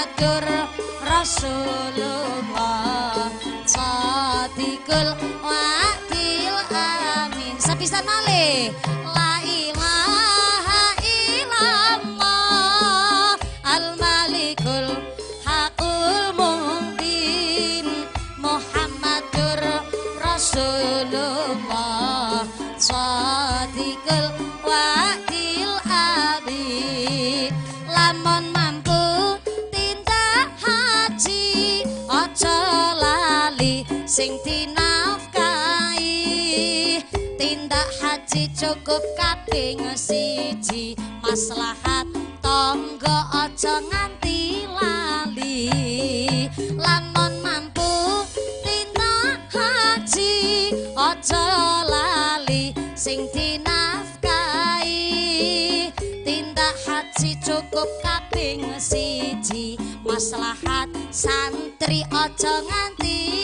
Muhammadur Rasulullah Shadiqul wa'dil amin. Sepisan malih la ilaha illallah al malikul haqul mubin Muhammadur Rasulullah Shadiqul wa'dil amin. Lamun mampu tindak haji aja lali sing dinafkahi. Tindak haji cukup kaping siji, maslahat tangga aja nganti lali. Lamun mampu tindak haji aja lali sing dinafkahi. Tindak haji cukup kaping siji, maslahat santri aja nganti